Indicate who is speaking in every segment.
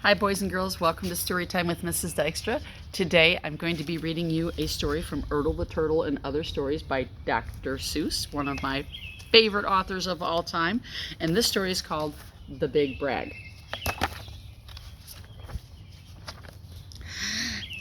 Speaker 1: Hi boys and girls, welcome to Storytime with Mrs. Dykstra. Today I'm going to be reading you a story from Ertl the Turtle and Other Stories by Dr. Seuss, one of my favorite authors of all time. And this story is called The Big Brag.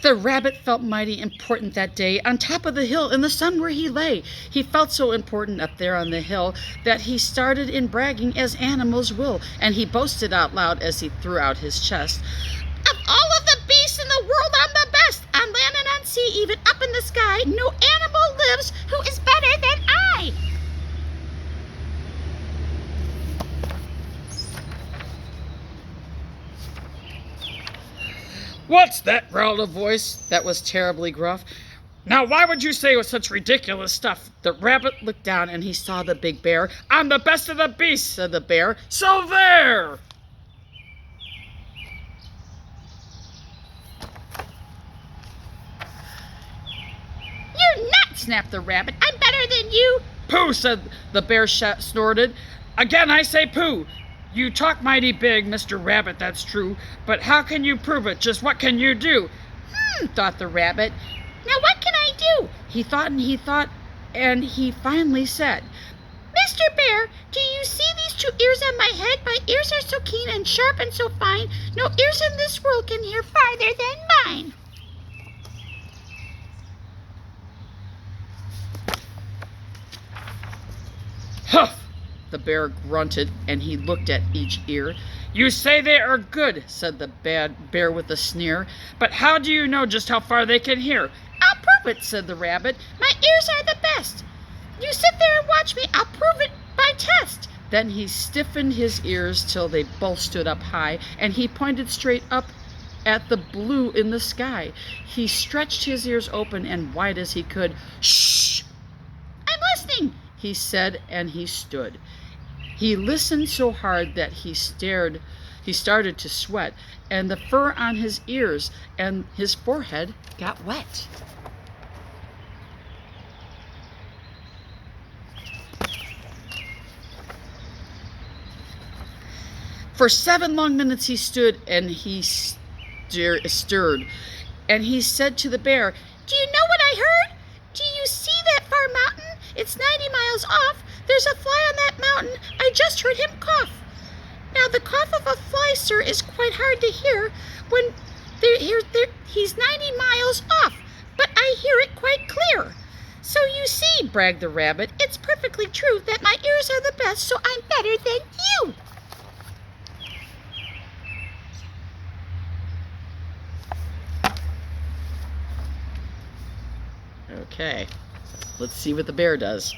Speaker 1: The rabbit felt mighty important that day on top of the hill in the sun where he lay. He felt so important up there on the hill that he started in bragging as animals will, and he boasted out loud as he threw out his chest. Of all of the beasts in the world, I'm the best. On land and on sea, even up in the sky, no animal lives who is better than I.
Speaker 2: "What's that?" growled a voice that was terribly gruff. "Now why would you say such ridiculous stuff?"
Speaker 1: The rabbit looked down and he saw the big bear.
Speaker 2: "I'm the best of the beasts,"
Speaker 1: Said the bear.
Speaker 2: "So there!"
Speaker 1: You're not, snapped the rabbit. I'm better than you.
Speaker 2: "Pooh," said the bear, snorted. "Again I say pooh. You talk mighty big, Mr. Rabbit, that's true. But how can you prove it? Just what can you do?"
Speaker 1: Thought the rabbit. Now what can I do? He thought, and he finally said, Mr. Bear, do you see these two ears on my head? My ears are so keen and sharp and so fine, no ears in this world can hear farther than mine.
Speaker 2: "Huff!"
Speaker 1: The bear grunted, and he looked at each ear.
Speaker 2: "You say they are good," said the bad bear with a sneer. "But how do you know just how far they can hear?"
Speaker 1: I'll prove it, said the rabbit. My ears are the best. You sit there and watch me. I'll prove it by test. Then he stiffened his ears till they both stood up high, and he pointed straight up at the blue in the sky. He stretched his ears open and wide as he could. Shh! I'm listening, he said, and he stood. He listened so hard that he started to sweat, and the fur on his ears and his forehead got wet. For 7 long minutes he stood, and he stirred, and he said to the bear, Do you know what I heard? Do you see that far mountain? It's 90 miles off. There's a fly on that mountain. I just heard him cough. Now the cough of a fly, sir, is quite hard to hear when he's 90 miles off, but I hear it quite clear. So you see, bragged the rabbit, it's perfectly true that my ears are the best, so I'm better than you. Okay, let's see what the bear does.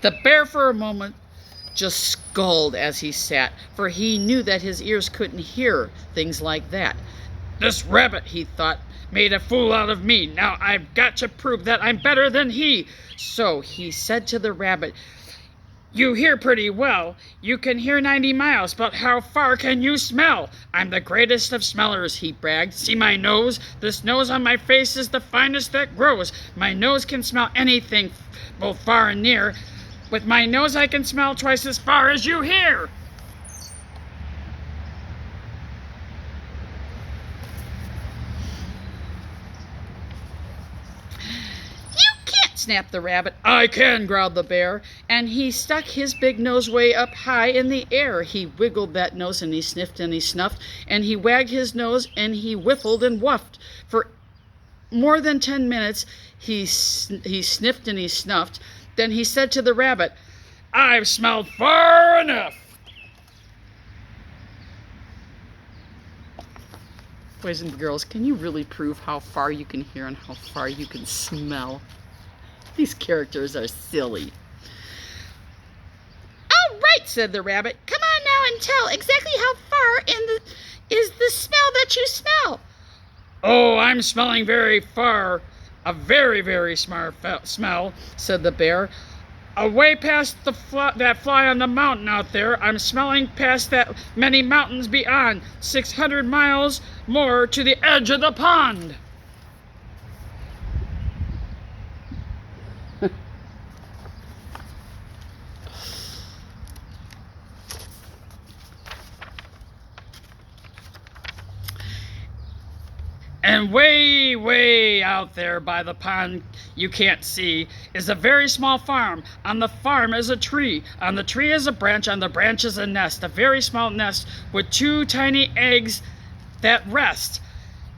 Speaker 1: The bear for a moment just scolded as he sat, for he knew that his ears couldn't hear things like that.
Speaker 2: "This rabbit," he thought, "made a fool out of me. Now I've got to prove that I'm better than he."
Speaker 1: So he said to the rabbit,
Speaker 2: "You hear pretty well. You can hear 90 miles, but how far can you smell? I'm the greatest of smellers," he bragged. "See my nose? This nose on my face is the finest that grows. My nose can smell anything, both far and near. With my nose I can smell twice as far as you hear."
Speaker 1: snapped the rabbit.
Speaker 2: "I can," growled the bear.
Speaker 1: And he stuck his big nose way up high in the air. He wiggled that nose, and he sniffed and he snuffed, and he wagged his nose, and he whiffled and wuffed. For more than 10 minutes he sniffed and he snuffed. Then he said to the rabbit,
Speaker 2: "I've smelled far enough."
Speaker 1: Boys and girls, can you really prove how far you can hear and how far you can smell? These characters are silly. All right, said the rabbit. Come on now and tell exactly how far is the smell that you smell.
Speaker 2: "Oh, I'm smelling very far. A very, very smart smell," said the bear. "Away past that fly on the mountain out there. I'm smelling past that many mountains beyond. 600 miles more to the edge of the pond." And way, way out there by the pond you can't see is a very small farm. On the farm is a tree. On the tree is a branch. On the branch is a nest. A very small nest with 2 tiny eggs that rest.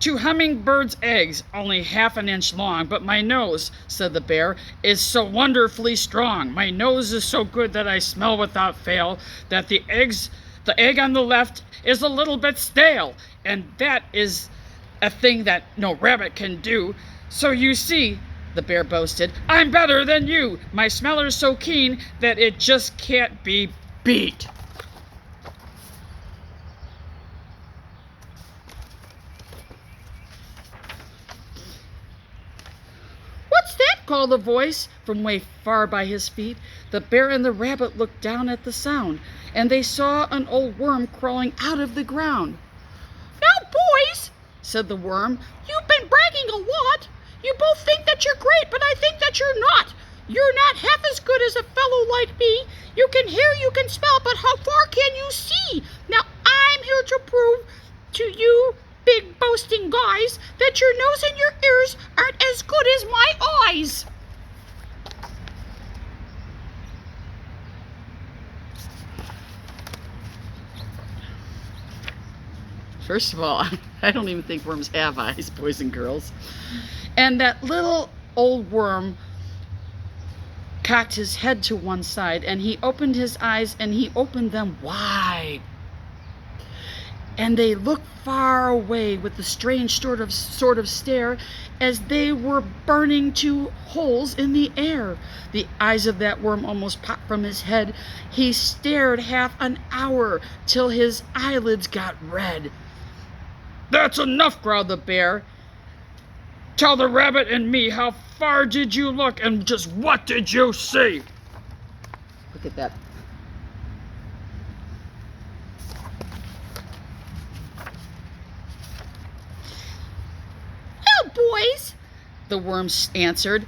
Speaker 2: 2 hummingbirds' eggs, only half an inch long. But my nose, said the bear, is so wonderfully strong. My nose is so good that I smell without fail, that the egg on the left is a little bit stale. And that is a thing that no rabbit can do. So you see, the bear boasted, I'm better than you. My smeller's so keen that it just can't be beat.
Speaker 1: What's that? Called a voice from way far by his feet. The bear and the rabbit looked down at the sound, and they saw an old worm crawling out of the ground. Now, boys, said the worm, you've been bragging a lot. You both think that you're great, but I think that you're not. You're not half as good as a fellow like me. You can hear, you can smell, but how far can you see? Now, I'm here to prove to you big boasting guys that your nose and your ears aren't as good as my eyes. First of all, I don't even think worms have eyes, boys and girls. And that little old worm cocked his head to one side, and he opened his eyes, and he opened them wide. And they looked far away with a strange sort of stare, as they were burning 2 holes in the air. The eyes of that worm almost popped from his head. He stared half an hour till his eyelids got red.
Speaker 2: That's enough, growled the bear. Tell the rabbit and me, how far did you look and just what did you see?
Speaker 1: Look at that. Well, boys, the worm answered,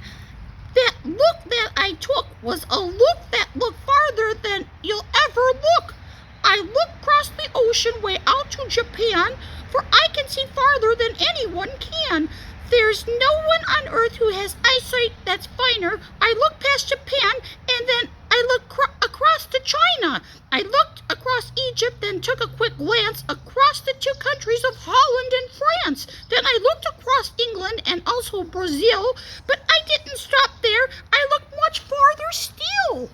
Speaker 1: that look that I took was a look that looked farther than you'll ever look. I looked across the ocean way out to Japan, for I can see farther than anyone can. There's no one on earth who has eyesight that's finer. I looked past Japan, and then I looked across to China. I looked across Egypt, then took a quick glance across the 2 countries of Holland and France. Then I looked across England and also Brazil, but I didn't stop there. I looked much farther still.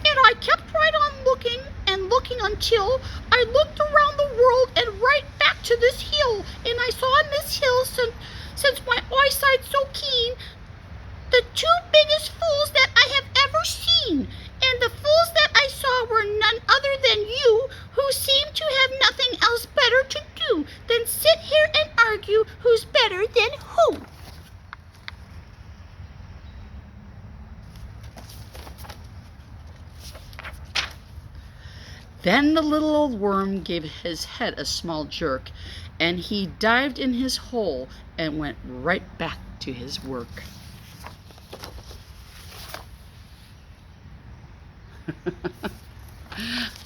Speaker 1: And I kept right on looking and looking until I looked around the world and right back to this hill. And I saw on this hill, since my eyesight's so keen, the 2 biggest fools that I have ever seen. And the fools that I saw were none other than you, who seem to have nothing else better to do than sit here and argue who's better than who. Then the little old worm gave his head a small jerk, and he dived in his hole and went right back to his work.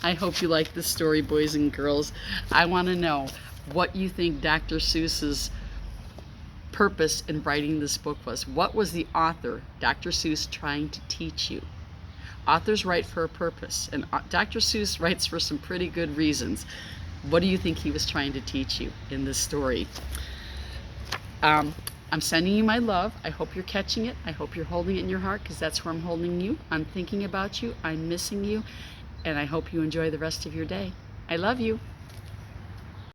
Speaker 1: I hope you like this story, boys and girls. I want to know what you think Dr. Seuss's purpose in writing this book was. What was the author, Dr. Seuss, trying to teach you? Authors write for a purpose, and Dr. Seuss writes for some pretty good reasons. What do you think he was trying to teach you in this story? I'm sending you my love. I hope you're catching it. I hope you're holding it in your heart, because that's where I'm holding you. I'm thinking about you. I'm missing you, and I hope you enjoy the rest of your day. I love you.